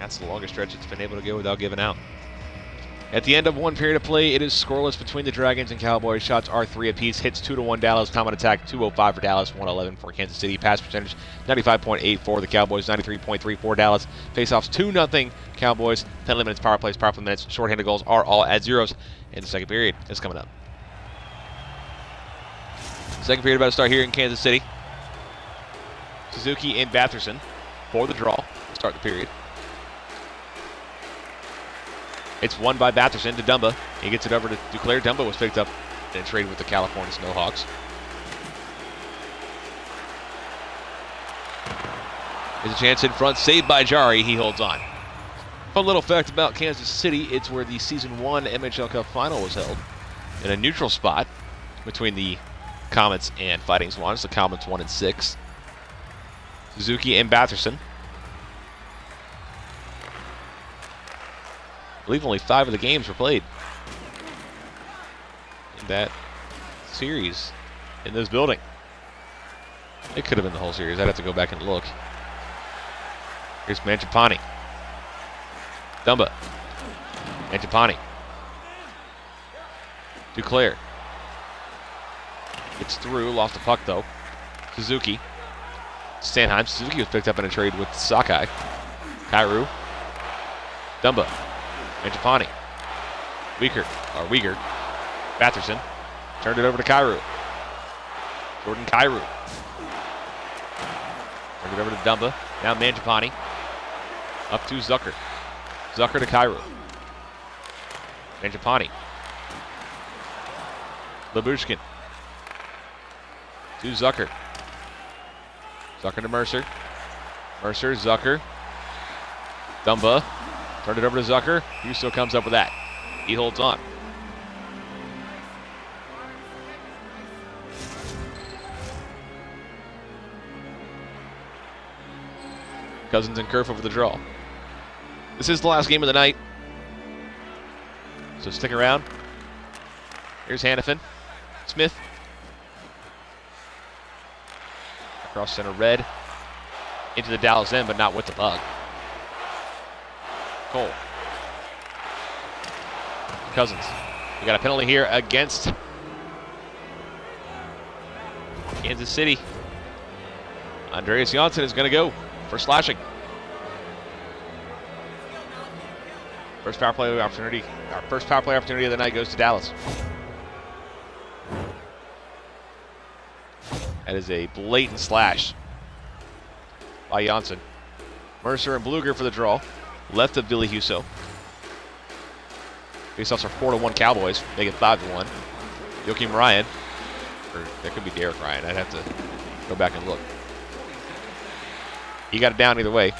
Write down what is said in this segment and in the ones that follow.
That's the longest stretch it's been able to go without giving out. At the end of one period of play, it is scoreless between the Dragons and Cowboys. Shots are 3 apiece. Hits 2-1 Dallas. Time on attack 205 for Dallas, 111 for Kansas City. Pass percentage 95.8 for the Cowboys, 93.3 for Dallas. Faceoffs 2-0 Cowboys. Penalty minutes, power plays, power play minutes, shorthanded goals are all at zeros. In the second period is coming up. Second period about to start here in Kansas City. Suzuki and Batherson for the draw. Start the period. It's won by Batherson to Dumba. He gets it over to Duclair. Dumba was picked up and traded with the California Snowhawks. There's a chance in front, saved by Jari. He holds on. Fun little fact about Kansas City, it's where the Season 1 MHL Cup Final was held, in a neutral spot between the Comets and Fighting Swans. The Comets 1-6. Suzuki and Batherson. I believe only 5 of the games were played in that series in this building. It could have been the whole series. I'd have to go back and look. Here's Mangiapane. Dumba. Mangiapane. Duclair. Gets through, lost the puck though. Suzuki. Sanheim. Suzuki was picked up in a trade with Sakai. Kairu. Dumba. Mangiapane. Uyghur. Batherson. Turned it over to Kairu. Jordan Kairu. Turned it over to Dumba. Now Mangiapane. Up to Zucker. Zucker to Kairu. Mangiapane. Labushkin. To Zucker. Zucker to Mercer. Mercer, Zucker. Dumba. Turned it over to Zucker. Huso comes up with that. He holds on. Cousins and Kerfoot for the draw. This is the last game of the night, so stick around. Here's Hannafin. Smith. Across center, Red. Into the Dallas end, but not with the puck. Cole. Cousins. We got a penalty here against Kansas City. Andreas Janssen is going to go for slashing. First power play opportunity. Our first power play opportunity of the night goes to Dallas. That is a blatant slash by Janssen. Mercer and Bluger for the draw. Left of Billy Huso. Faceoffs are 4-1 Cowboys. Make it 5-1. Joakim Ryan. Or that could be Derek Ryan. I'd have to go back and look. He got it down either way.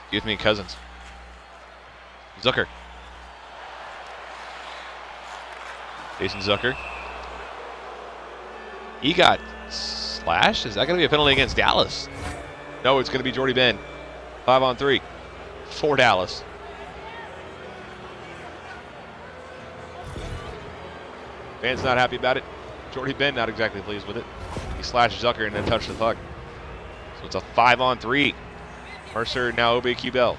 Excuse me, Cousins. Zucker. Jason Zucker. He got slashed. Is that going to be a penalty against Dallas? No, it's going to be Jordy Ben. 5-on-3 for Dallas. Ben's not happy about it. Jordy Ben not exactly pleased with it. He slashed Zucker and then touched the puck. So it's a 5-on-3. Mercer now OBQ Bell.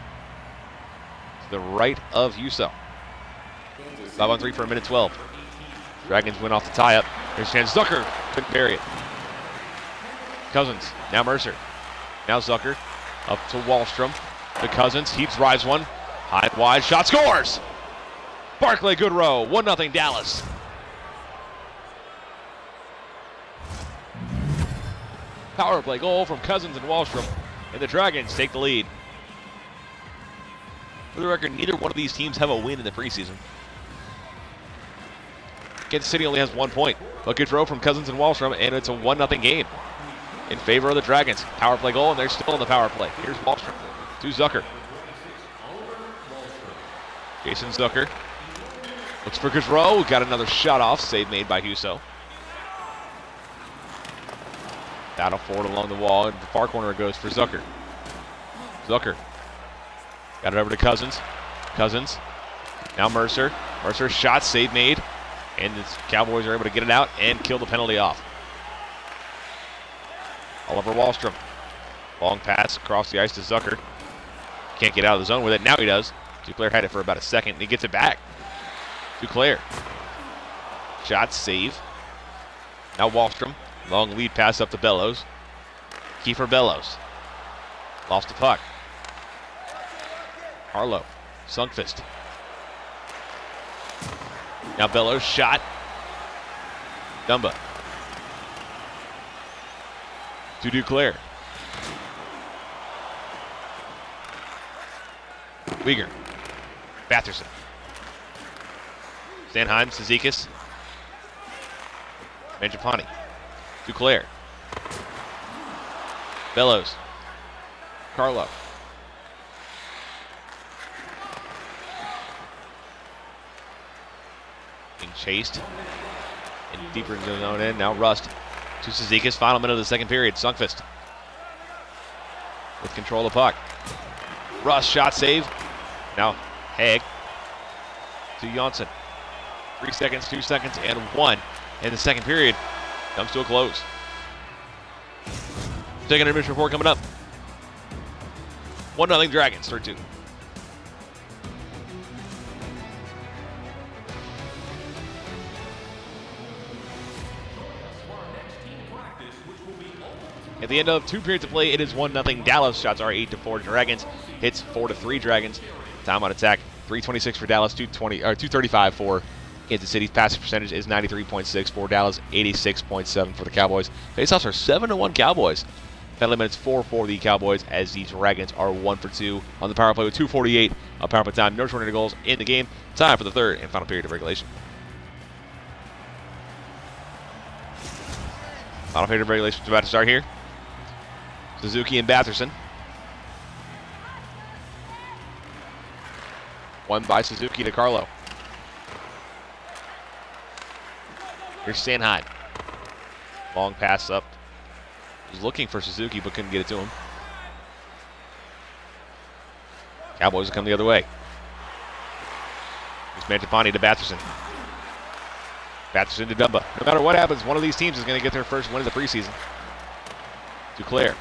To the right of Huso. 5-on-3 for a minute 12. Dragons win off the tie-up. Here's chance. Zucker couldn't bury it. Cousins. Now Mercer. Now Zucker. Up to Wallstrom. To Cousins. He drives one. High wide. Shot scores! Barclay Goodrow. 1-0 Dallas. Power play goal from Cousins and Wallstrom. And the Dragons take the lead. For the record, neither one of these teams have a win in the preseason. Kansas City only has 1 point. But good throw from Cousins and Wallstrom, and it's a 1-0 game in favor of the Dragons. Power play goal, and they're still in the power play. Here's Wallstrom to Zucker. Jason Zucker looks for Gaudreau. Got another shot off. Save made by Huso. Battle forward along the wall, and the far corner it goes for Zucker. Zucker. Got it over to Cousins. Cousins. Now Mercer. Mercer shot, save made. And the Cowboys are able to get it out and kill the penalty off. Oliver Wallstrom. Long pass across the ice to Zucker. Can't get out of the zone with it. Now he does. Duclair had it for about a second, and he gets it back. Duclair. Shot, save. Now Wallstrom. Long lead pass up to Bellows. Kiefer Bellows. Lost the puck. Harlow. Sunkfist. Now Bellows shot. Dumba. To Duclair. Uyghur. Batherson. Sanheim, Cizikas. Mangiapane. Duclair. Bellows. Carlo. Being chased. And deeper into the zone end. Now Rust. To Cizikas. Final minute of the second period. Sunkfist. With control of the puck. Rust shot save. Now Haig. To Jonsson. 3 seconds, 2 seconds, and 1. And the second period comes to a close. Second intermission report coming up. 1-0 Dragons, third 2. At the end of 2 periods of play, it is 1-0 Dallas. Shots are 8-4 Dragons. Hits 4-3 Dragons. Time on attack, 326 for Dallas, 235 for Kansas City's passing percentage is 93.6 for Dallas, 86.7 for the Cowboys. Faceoffs are 7-1 Cowboys. Penalty minutes 4 for the Cowboys as the Dragons are 1 for 2 on the power play with 2:48 of power play time. No shortened goals in the game. Time for the third and final period of regulation. Final period of regulation is about to start here. Suzuki and Batherson. One by Suzuki to Carlo. Here's Sanheim. Long pass up. Was looking for Suzuki but couldn't get it to him. Cowboys come the other way. Here's Mangiapane to Batherson. Batherson to Dumba. No matter what happens, one of these teams is going to get their first win of the preseason. Duclair.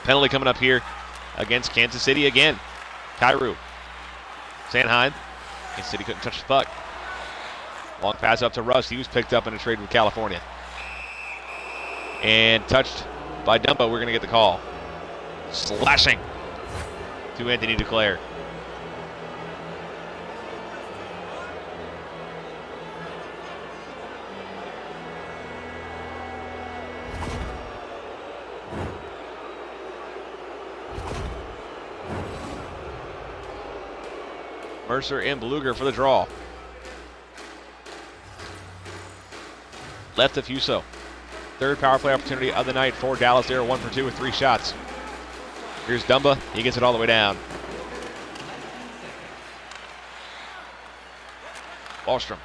Penalty coming up here against Kansas City again. Kyrou. Sanheim. Kansas City couldn't touch the puck. Long pass up to Rust. He was picked up in a trade with California. And touched by Dumba. We're going to get the call. Slashing to Anthony Duclair. Mercer and Beluga for the draw. Left of Huso. Third power play opportunity of the night for Dallas. They're 1 for 2 with 3 shots. Here's Dumba. He gets it all the way down. Wallstrom.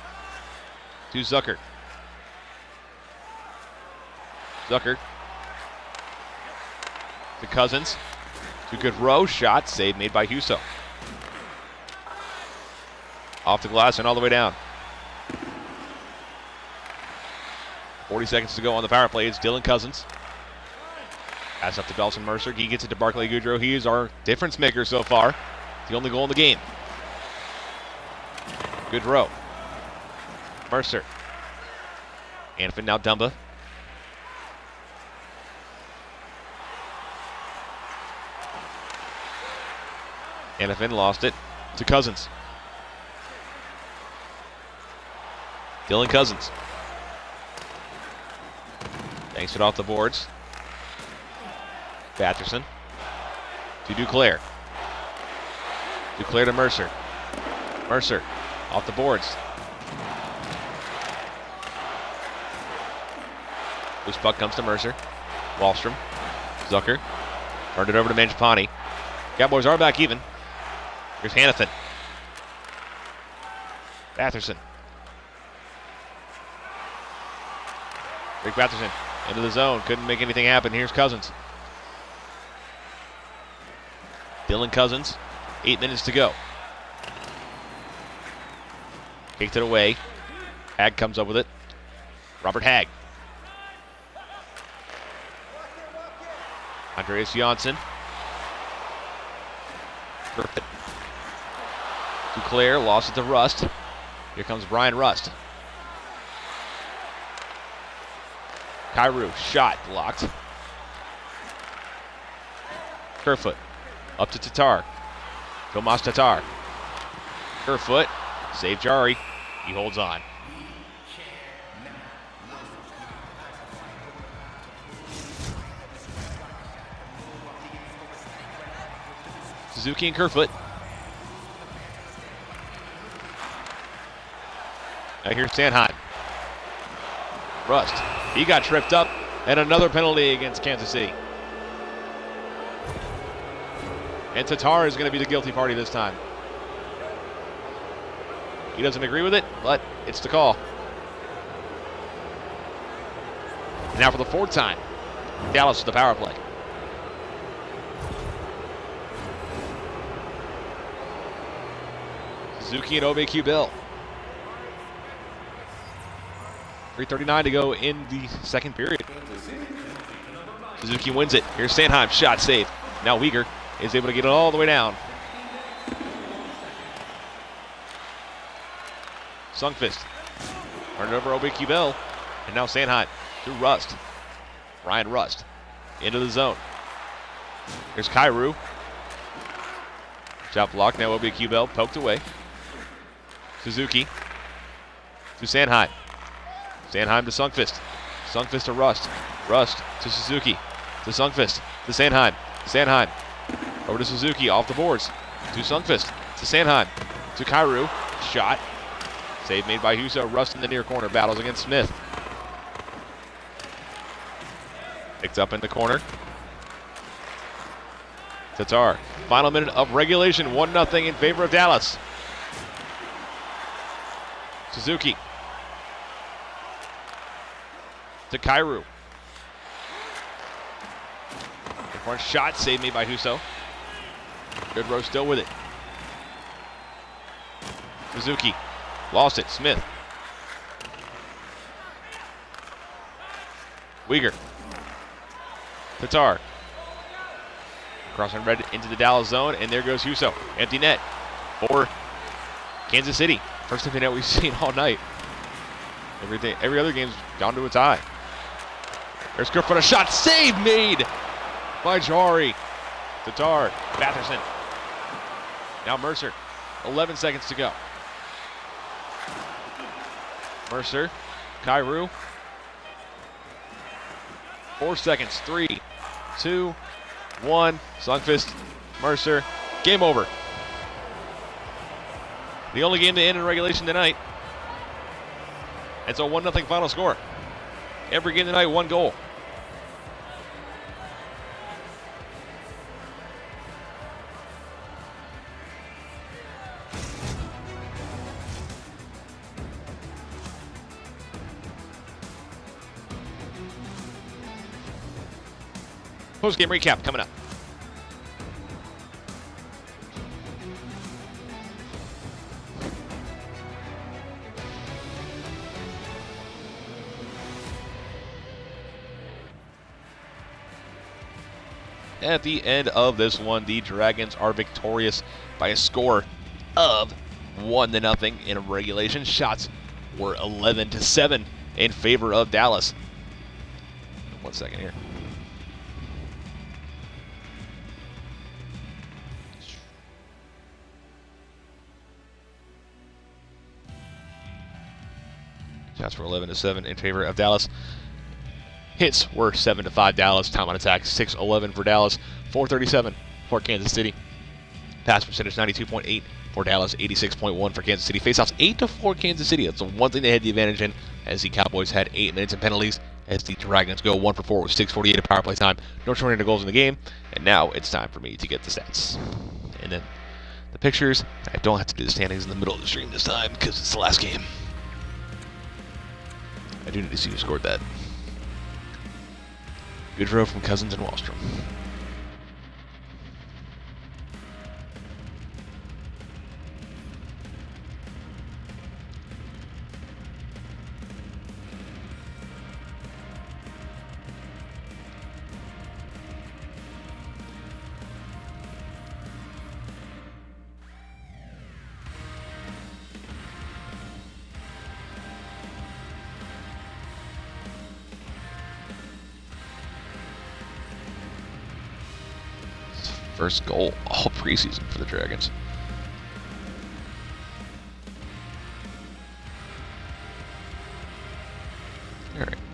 To Zucker. Zucker. To Cousins. To Goodrow. Shot. Save made by Huso. Off the glass and all the way down. 40 seconds to go on the power play. It's Dylan Cousins. Pass up to Belson Mercer. He gets it to Barclay Goodrow. He is our difference maker so far. The only goal in the game. Goodrow. Mercer. Anfin now Dumba. Anfin lost it to Cousins. Dylan Cousins. Banks it off the boards. Batherson to Duclair. Duclair to Mercer. Mercer off the boards. Loose puck comes to Mercer. Wallstrom. Zucker. Turned it over to Mangiapane. Cowboys are back even. Here's Hannafin. Batherson. Rick Batherson into the zone. Couldn't make anything happen. Here's Cousins. Dylan Cousins. 8 minutes to go. Kicked it away. Hag comes up with it. Robert Hag. Andreas Jonsson. Duclair lost it to Rust. Here comes Brian Rust. Kyrou, shot blocked. Kerfoot up to Tatar. Tomas Tatar. Kerfoot, save Jari. He holds on. Suzuki and Kerfoot. Now here's Sanheim. Rust. He got tripped up, and another penalty against Kansas City. And Tatar is going to be the guilty party this time. He doesn't agree with it, but it's the call. And now for the fourth time, Dallas with the power play. Suzuki and OBQ Bill. 3:39 to go in the second period. Suzuki wins it. Here's Sanheim, shot saved. Now Uyghur is able to get it all the way down. Sundqvist. Turned it over OBQ Bill. And now Sanheim to Rust. Ryan Rust into the zone. Here's Kyrou. Shot blocked. Now OBQ Bell poked away. Suzuki to Sanheim. Sanheim to Sundqvist. Sundqvist to Rust. Rust to Suzuki. To Sundqvist. To Sanheim. Sanheim. Over to Suzuki. Off the boards. To Sundqvist. To Sanheim. To Kyrou. Shot. Save made by Huso. Rust in the near corner. Battles against Smith. Picked up in the corner. Tatar. Final minute of regulation. 1-0 in favor of Dallas. Suzuki. To Kyrou. In front shot. Save made by Huso. Good row still with it. Suzuki. Lost it. Smith. Uyghur. Tatar. Crossing red into the Dallas zone, and there goes Huso. Empty net for Kansas City. First empty net we've seen all night. Every other game's down to a tie. There's Kerfoot, a shot. Save made by Jari. Tatar. Batherson. Now Mercer. 11 seconds to go. Mercer. Kyrou. 4 seconds. 3, 2, 1. Sundqvist. Mercer. Game over. The only game to end in regulation tonight. It's a 1-0 final score. Every game tonight, 1 goal. Post-game recap coming up. At the end of this one, the Dragons are victorious by a score of 1-0 in regulation. Shots were 11-7 in favor of Dallas. 1 second here. Shots were 11-7 in favor of Dallas. Hits were 7-5 Dallas. Time on attack 6-11 for Dallas. 437 for Kansas City. Pass percentage 92.8 for Dallas. 86.1 for Kansas City. Faceoffs 8-4 Kansas City. That's the one thing they had the advantage in, as the Cowboys had 8 minutes in penalties, as the Dragons go 1 for 4 with 6:48 of power play time. No shorting of goals in the game. And now it's time for me to get the stats. And then the pictures. I don't have to do the standings in the middle of the stream this time because it's the last game. I do need to see who scored that. Goodrow from Cousins and Wallstrom. first goal all preseason for the Dragons. All right.